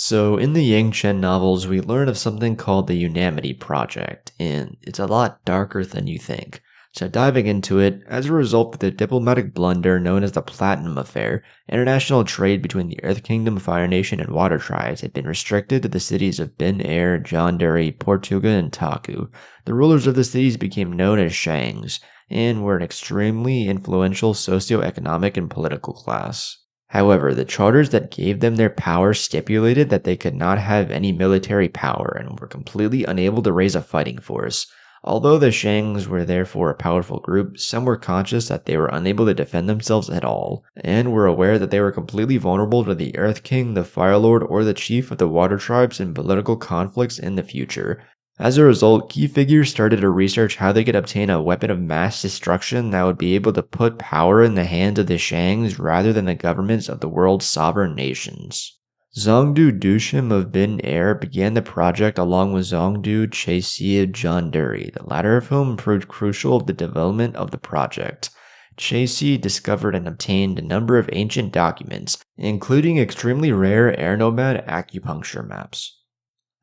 So, in the Yang Chen novels, we learn of something called the Unamity Project, and it's a lot darker than you think. So, diving into it, as a result of the diplomatic blunder known as the Platinum Affair, international trade between the Earth Kingdom, Fire Nation, and Water Tribes had been restricted to the cities of Bin Air, Jandari, Portuga, and Taku. The rulers of the cities became known as Shangs, and were an extremely influential socio-economic and political class. However, the charters that gave them their power stipulated that they could not have any military power and were completely unable to raise a fighting force. Although the Shangs were therefore a powerful group, some were conscious that they were unable to defend themselves at all, and were aware that they were completely vulnerable to the Earth King, the Fire Lord, or the Chief of the Water Tribes in political conflicts in the future. As a result, key figures started to research how they could obtain a weapon of mass destruction that would be able to put power in the hands of the Shangs rather than the governments of the world's sovereign nations. Zongdu Dushim of Bin Air began the project along with Zongdu Chesi of Janduri, the latter of whom proved crucial to the development of the project. Chesi discovered and obtained a number of ancient documents, including extremely rare air nomad acupuncture maps.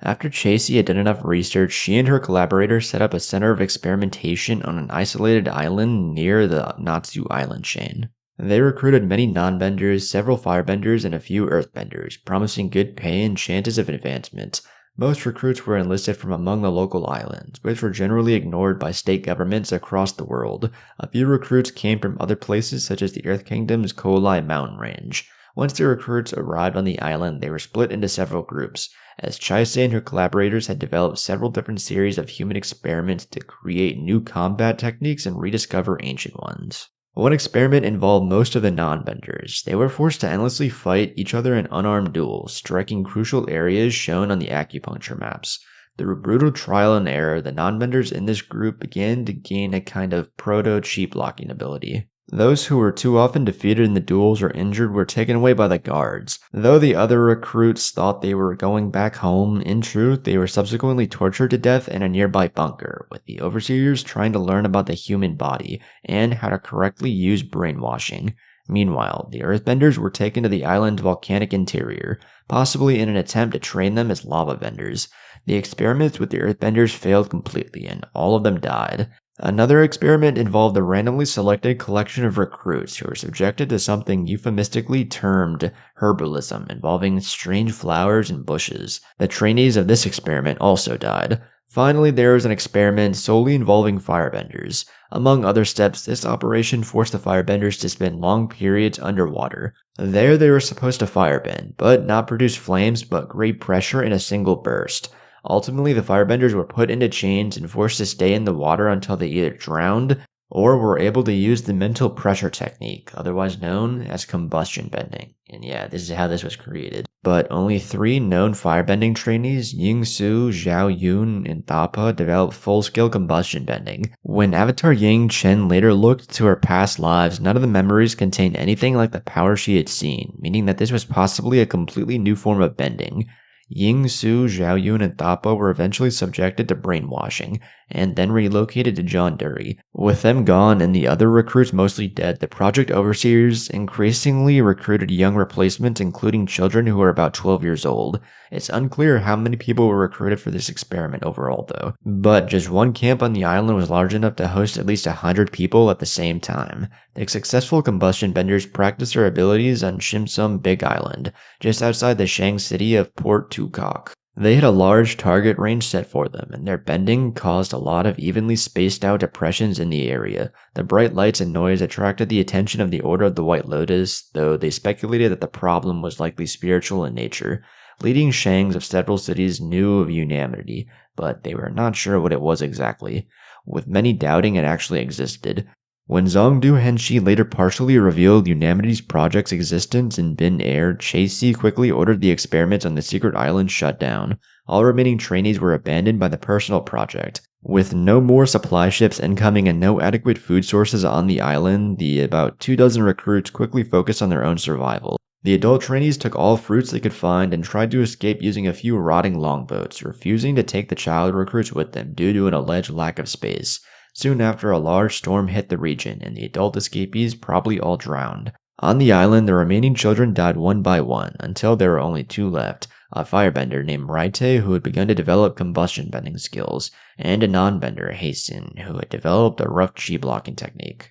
After Chasey had done enough research, she and her collaborators set up a center of experimentation on an isolated island near the Natsu island chain. They recruited many non-benders, several firebenders, and a few earthbenders, promising good pay and chances of advancement. Most recruits were enlisted from among the local islands, which were generally ignored by state governments across the world. A few recruits came from other places such as the Earth Kingdom's Kolai mountain range. Once the recruits arrived on the island, they were split into several groups, as Chise and her collaborators had developed several different series of human experiments to create new combat techniques and rediscover ancient ones. One experiment involved most of the non-benders. They were forced to endlessly fight each other in unarmed duels, striking crucial areas shown on the acupuncture maps. Through brutal trial and error, the non-benders in this group began to gain a kind of proto-chi blocking ability. Those who were too often defeated in the duels or injured were taken away by the guards. Though the other recruits thought they were going back home, in truth, they were subsequently tortured to death in a nearby bunker, with the overseers trying to learn about the human body and how to correctly use brainwashing. Meanwhile, the earthbenders were taken to the island's volcanic interior, possibly in an attempt to train them as lava benders. The experiments with the earthbenders failed completely, and all of them died. Another experiment involved a randomly selected collection of recruits who were subjected to something euphemistically termed herbalism, involving strange flowers and bushes. The trainees of this experiment also died. Finally, there was an experiment solely involving firebenders. Among other steps, this operation forced the firebenders to spend long periods underwater. There they were supposed to firebend, but not produce flames but great pressure in a single burst. Ultimately, the firebenders were put into chains and forced to stay in the water until they either drowned or were able to use the mental pressure technique, otherwise known as combustion bending. And yeah, this is how this was created. But only 3 known firebending trainees, Ying Su, Zhao Yun, and Thapa, developed full-scale combustion bending. When Avatar Yang Chen later looked to her past lives, none of the memories contained anything like the power she had seen, meaning that this was possibly a completely new form of bending. Ying Su, Zhao Yun, and Thapa were eventually subjected to brainwashing, and then relocated to Janduri. With them gone and the other recruits mostly dead, the project overseers increasingly recruited young replacements, including children who were about 12 years old. It's unclear how many people were recruited for this experiment overall though, but just one camp on the island was large enough to host at least 100 people at the same time. The successful combustion benders practiced their abilities on Shimsum Big Island, just outside the Shang city of Port Tukok. They had a large target range set for them, and their bending caused a lot of evenly spaced out depressions in the area. The bright lights and noise attracted the attention of the Order of the White Lotus, though they speculated that the problem was likely spiritual in nature. Leading Shangs of several cities knew of unanimity, but they were not sure what it was exactly, with many doubting it actually existed. When Zongdu Henshi later partially revealed Unamity's project's existence in Bin Air, Chasey quickly ordered the experiments on the secret island shut down. All remaining trainees were abandoned by the personal project. With no more supply ships incoming and no adequate food sources on the island, the about 24 recruits quickly focused on their own survival. The adult trainees took all fruits they could find and tried to escape using a few rotting longboats, refusing to take the child recruits with them due to an alleged lack of space. Soon after, a large storm hit the region, and the adult escapees probably all drowned. On the island, the remaining children died one by one, until there were only 2 left. a firebender named Raite who had begun to develop combustion bending skills, and a non-bender, Hasten, who had developed a rough chi blocking technique.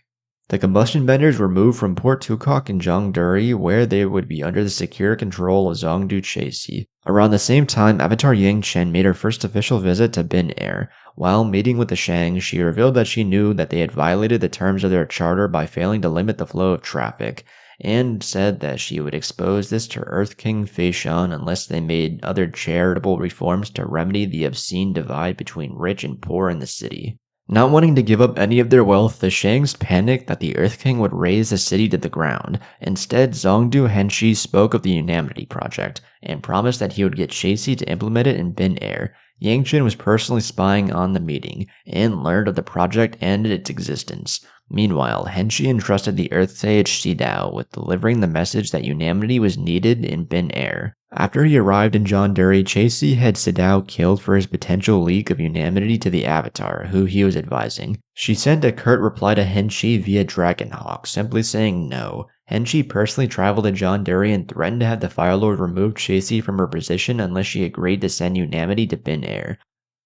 The combustion benders were moved from Port Tukok in Zhongduri, where they would be under the secure control of Zhongdu Chasi. Around the same time, Avatar Yang Chen made her first official visit to Bin Air. While meeting with the Shangs, she revealed that she knew that they had violated the terms of their charter by failing to limit the flow of traffic, and said that she would expose this to Earth King Fei Shan unless they made other charitable reforms to remedy the obscene divide between rich and poor in the city. Not wanting to give up any of their wealth, the Shangs panicked that the Earth King would raze the city to the ground. Instead, Zongdu Henshi spoke of the Unanimity Project, and promised that he would get Chasi to implement it in Bin Air. Yang Chen was personally spying on the meeting, and learned of the project and its existence. Meanwhile, Henshi entrusted the Earth Sage Xidao with delivering the message that unanimity was needed in Bin Air. After he arrived in Zhongduri, Chasi had Xidao killed for his potential leak of unanimity to the Avatar, who he was advising. She sent a curt reply to Henshi via Dragonhawk, simply saying no. Henshi personally traveled to Zhongduri and threatened to have the Fire Lord remove Chasi from her position unless she agreed to send unanimity to Bin Air.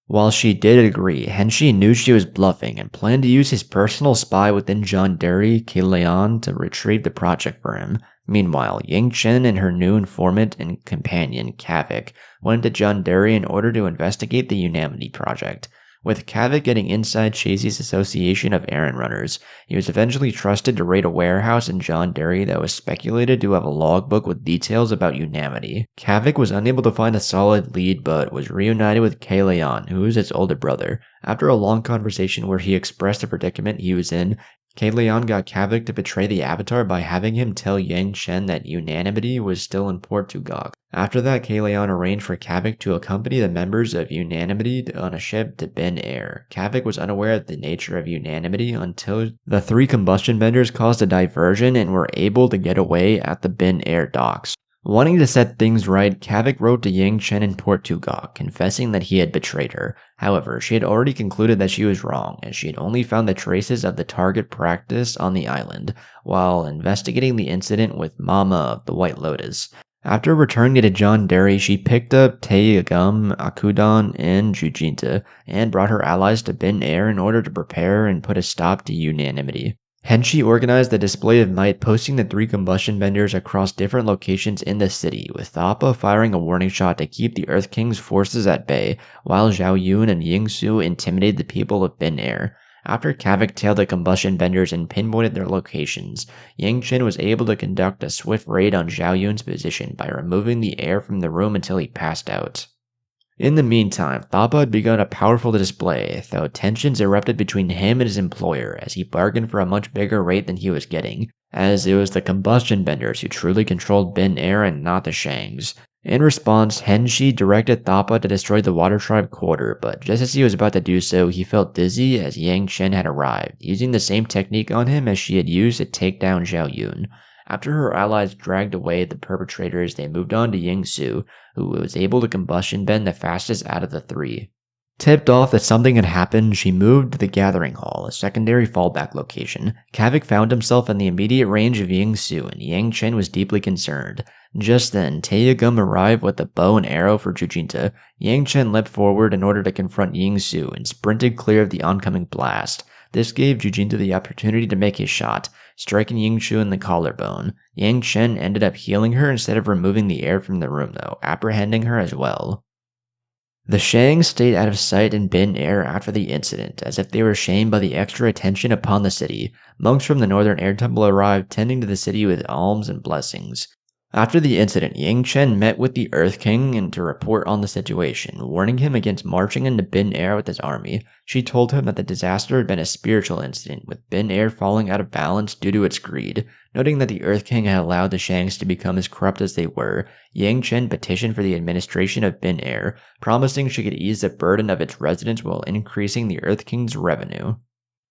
While she did agree, Henshi knew she was bluffing and planned to use his personal spy within Zhongduri, Kilian, to retrieve the project for him. Meanwhile, Yang Chen and her new informant and companion, Kavik, went to Zhongduri in order to investigate the Unanimity Project. With Kavik getting inside Chasi's association of errand runners, he was eventually trusted to raid a warehouse in Zhongduri that was speculated to have a logbook with details about unanimity. Kavik was unable to find a solid lead but was reunited with Kalian, who is his older brother. After a long conversation where he expressed the predicament he was in, Kalian got Kavik to betray the Avatar by having him tell Yang Chen that unanimity was still in Port Tugok. After that, Kalian arranged for Kavik to accompany the members of Unanimity on a ship to Bin Air. Kavik was unaware of the nature of unanimity until the three combustion benders caused a diversion and were able to get away at the Bin Air docks. Wanting to set things right, Kavik wrote to Yang Chen in Port Tugok, confessing that he had betrayed her. However, she had already concluded that she was wrong, as she had only found the traces of the target practice on the island, while investigating the incident with Mama of the White Lotus. After returning to Zhongduri, she picked up Taeyagum, Akudon, and Jujinta, and brought her allies to Bin Air in order to prepare and put a stop to unanimity. Henshi organized a display of might, posting the three combustion benders across different locations in the city, with Thappa firing a warning shot to keep the Earth King's forces at bay, while Zhao Yun and Yingsu intimidated the people of Bin Air. After Kavik tailed the combustion benders and pinpointed their locations, Yang Chen was able to conduct a swift raid on Zhao Yun's position by removing the air from the room until he passed out. In the meantime, Thappa had begun a powerful display, though tensions erupted between him and his employer as he bargained for a much bigger rate than he was getting, as it was the combustion benders who truly controlled Bin Air and not the Shangs. In response, Henshi directed Thappa to destroy the Water Tribe quarter, but just as he was about to do so, he felt dizzy as Yang Chen had arrived, using the same technique on him as she had used to take down Zhao Yun. After her allies dragged away the perpetrators, they moved on to Yingsu, who was able to combustion bend the fastest out of the three. Tipped off that something had happened, she moved to the Gathering Hall, a secondary fallback location. Kavik found himself in the immediate range of Yingsu, and Yang Chen was deeply concerned. Just then, Taeyagum arrived with a bow and arrow for Jujinta. Yang Chen leapt forward in order to confront Yingsu and sprinted clear of the oncoming blast. This gave Jujinta the opportunity to make his shot, striking Yingsu in the collarbone. Yang Chen ended up healing her instead of removing the air from the room though, apprehending her as well. The Shangs stayed out of sight in Bin Air after the incident, as if they were shamed by the extra attention upon the city. Monks from the Northern Air Temple arrived, tending to the city with alms and blessings. After the incident, Yang Chen met with the Earth King and to report on the situation, warning him against marching into Bin Air with his army. She told him that the disaster had been a spiritual incident, with Bin Air falling out of balance due to its greed. Noting that the Earth King had allowed the Shangs to become as corrupt as they were, Yang Chen petitioned for the administration of Bin Air, promising she could ease the burden of its residents while increasing the Earth King's revenue.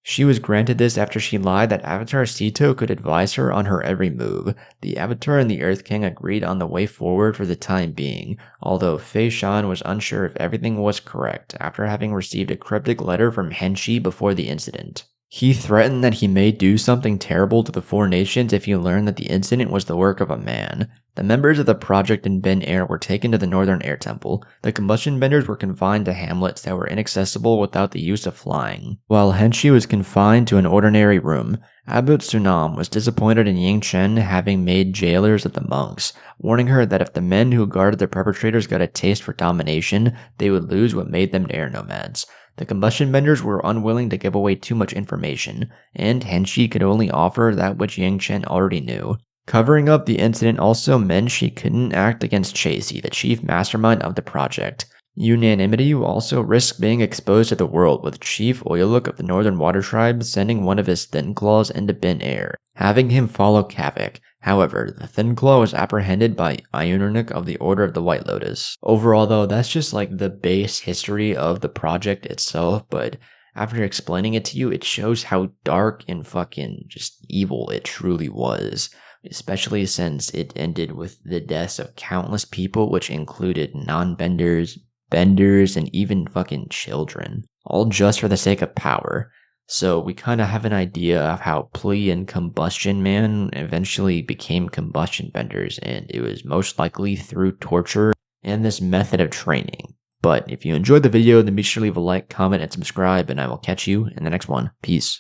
She was granted this after she lied that Avatar Sito could advise her on her every move. The Avatar and the Earth King agreed on the way forward for the time being, although Fei Shan was unsure if everything was correct after having received a cryptic letter from Henshi before the incident. He threatened that he may do something terrible to the four nations if he learned that the incident was the work of a man. The members of the project in Ben Air were taken to the Northern Air Temple. The combustion benders were confined to hamlets that were inaccessible without the use of flying. While Henshi was confined to an ordinary room, Abbot Sunam was disappointed in Yang Chen having made jailers of the monks, warning her that if the men who guarded the perpetrators got a taste for domination, they would lose what made them air nomads. The combustion benders were unwilling to give away too much information, and Henshi could only offer that which Yang Chen already knew. Covering up the incident also meant she couldn't act against Chasey, the chief mastermind of the project. Unanimity will also risk being exposed to the world, with Chief Oyaluk of the Northern Water Tribe sending one of his Thin Claws into Ben Air, having him follow Kavik. However, the Thin Claw was apprehended by Ionurnik of the Order of the White Lotus. Overall though, that's just like the base history of the project itself, but after explaining it to you, it shows how dark and fucking just evil it truly was. Especially since it ended with the deaths of countless people, which included non-benders, benders, and even fucking children. All just for the sake of power. So we kind of have an idea of how Plea and Combustion Man eventually became combustion benders, and it was most likely through torture and this method of training. But if you enjoyed the video, then be sure to leave a like, comment, and subscribe, and I will catch you in the next one. Peace.